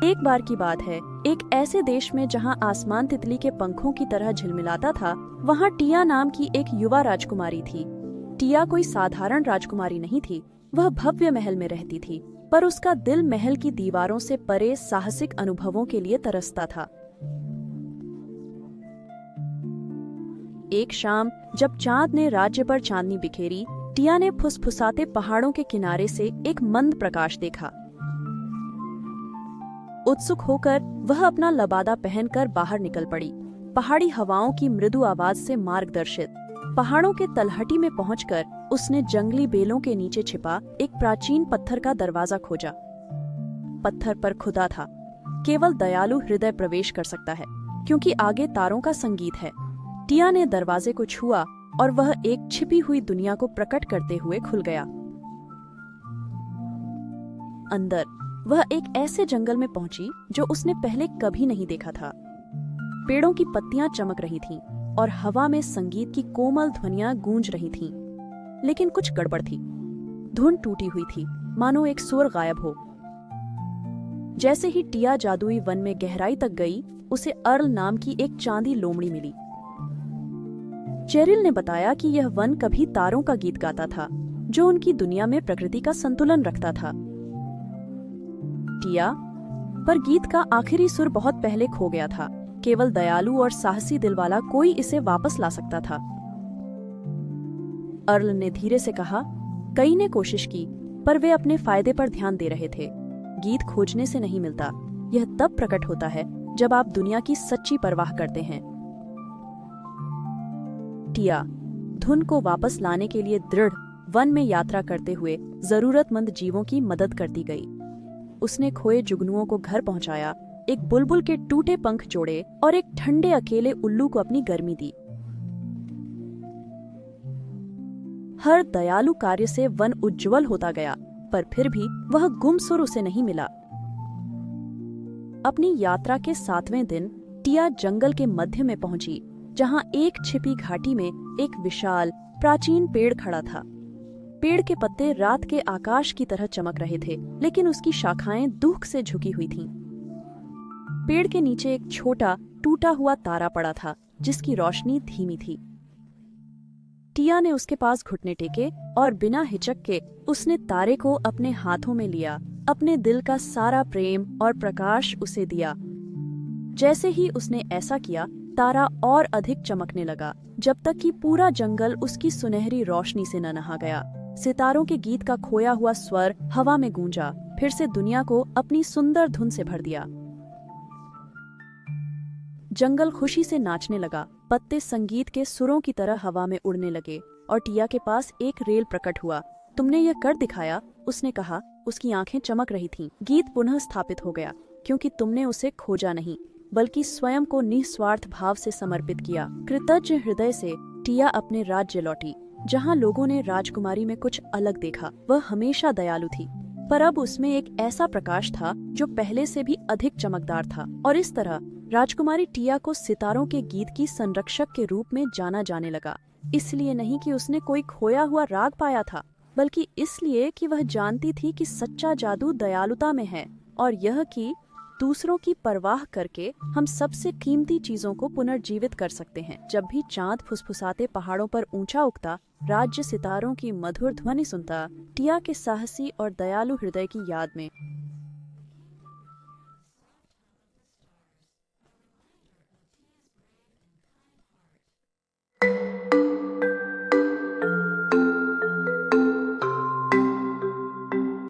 एक बार की बात है, एक ऐसे देश में जहां आसमान तितली के पंखों की तरह झिलमिलाता था, वहां टिया नाम की एक युवा राजकुमारी थी। टिया कोई साधारण राजकुमारी नहीं थी, वह भव्य महल में रहती थी, पर उसका दिल महल की दीवारों से परे साहसिक अनुभवों के लिए तरसता था। एक शाम जब चांद ने राज्य पर चांदनी बिखेरी, टिया ने फुसफुसाते पहाड़ों के किनारे से एक मंद प्रकाश देखा। उत्सुक होकर वह अपना लबादा पहनकर बाहर निकल पड़ी, पहाड़ी हवाओं की मृदु आवाज से मार्गदर्शित। पहाड़ों के तलहटी में पहुंचकर उसने जंगली बेलों के नीचे छिपा एक प्राचीन पत्थर का दरवाजा खोजा। पत्थर पर खुदा था, केवल दयालु हृदय प्रवेश कर सकता है, क्योंकि आगे तारों का संगीत है। टिया ने दरवाजे को छुआ और वह एक छिपी हुई दुनिया को प्रकट करते हुए खुल गया। अंदर वह एक ऐसे जंगल में पहुंची जो उसने पहले कभी नहीं देखा था। पेड़ों की पत्तियां चमक रही थीं और हवा में संगीत की कोमल ध्वनियां गूंज रही थीं। लेकिन कुछ गड़बड़ थी। धुन टूटी हुई थी, मानो एक सुर गायब हो। जैसे ही टिया जादुई वन में गहराई तक गई, उसे अर्ल नाम की एक चांदी लोमड़ी मिली। चेरिल ने बताया कि यह वन कभी तारों का गीत गाता था, जो उनकी दुनिया में प्रकृति का संतुलन रखता था। टिया पर गीत का आखिरी सुर बहुत पहले खो गया था। केवल दयालु और साहसी दिल वाला कोई इसे वापस ला सकता था। अर्ल ने धीरे से कहा, कई ने कोशिश की, पर वे अपने फायदे पर ध्यान दे रहे थे। गीत खोजने से नहीं मिलता, यह तब प्रकट होता है जब आप दुनिया की सच्ची परवाह करते हैं। टिया धुन को वापस लाने के लिए दृढ़ वन में यात्रा करते हुए जरूरतमंद जीवों की मदद करती गई। उसने खोए जुगनुओं को घर पहुंचाया, एक बुलबुल के टूटे पंख जोड़े और एक ठंडे अकेले उल्लू को अपनी गर्मी दी। हर दयालु कार्य से वन उज्जवल होता गया, पर फिर भी वह गुमसुर उसे नहीं मिला। अपनी यात्रा के 7वें दिन टिया जंगल के मध्य में पहुंची, जहां एक छिपी घाटी में एक विशाल प्राचीन पेड़ खड़ा था। पेड़ के पत्ते रात के आकाश की तरह चमक रहे थे, लेकिन उसकी शाखाएं दुख से झुकी हुई थीं। पेड़ के नीचे एक छोटा टूटा हुआ तारा पड़ा था, जिसकी रोशनी धीमी थी। टिया ने उसके पास घुटने टेके और बिना हिचक के उसने तारे को अपने हाथों में लिया, अपने दिल का सारा प्रेम और प्रकाश उसे दिया। जैसे ही उसने ऐसा किया, तारा और अधिक चमकने लगा, जब तक कि पूरा जंगल उसकी सुनहरी रोशनी से न नहा गया। सितारों के गीत का खोया हुआ स्वर हवा में गूंजा, फिर से दुनिया को अपनी सुंदर धुन से भर दिया। जंगल खुशी से नाचने लगा, पत्ते संगीत के सुरों की तरह हवा में उड़ने लगे और टिया के पास एक रेल प्रकट हुआ। तुमने यह कर दिखाया, उसने कहा। उसकी आंखें चमक रही थीं। गीत पुनः स्थापित हो गया, क्योंकि तुमने उसे खोजा नहीं, बल्कि स्वयं को निस्वार्थ भाव से समर्पित किया। कृतज्ञ हृदय से टिया अपने राज्य लौटी, जहां लोगों ने राजकुमारी में कुछ अलग देखा। वह हमेशा दयालु थी, पर अब उसमें एक ऐसा प्रकाश था जो पहले से भी अधिक चमकदार था। और इस तरह राजकुमारी टिया को सितारों के गीत की संरक्षक के रूप में जाना जाने लगा। इसलिए नहीं कि उसने कोई खोया हुआ राग पाया था, बल्कि इसलिए कि वह जानती थी कि सच्चा जादू दयालुता में है, और यह कि दूसरों की परवाह करके हम सबसे कीमती चीजों को पुनर्जीवित कर सकते हैं। जब भी चांद फुसफुसाते पहाड़ों पर ऊंचा उगता, राज्य सितारों की मधुर ध्वनि सुनता, टिया के साहसी और दयालु हृदय की याद में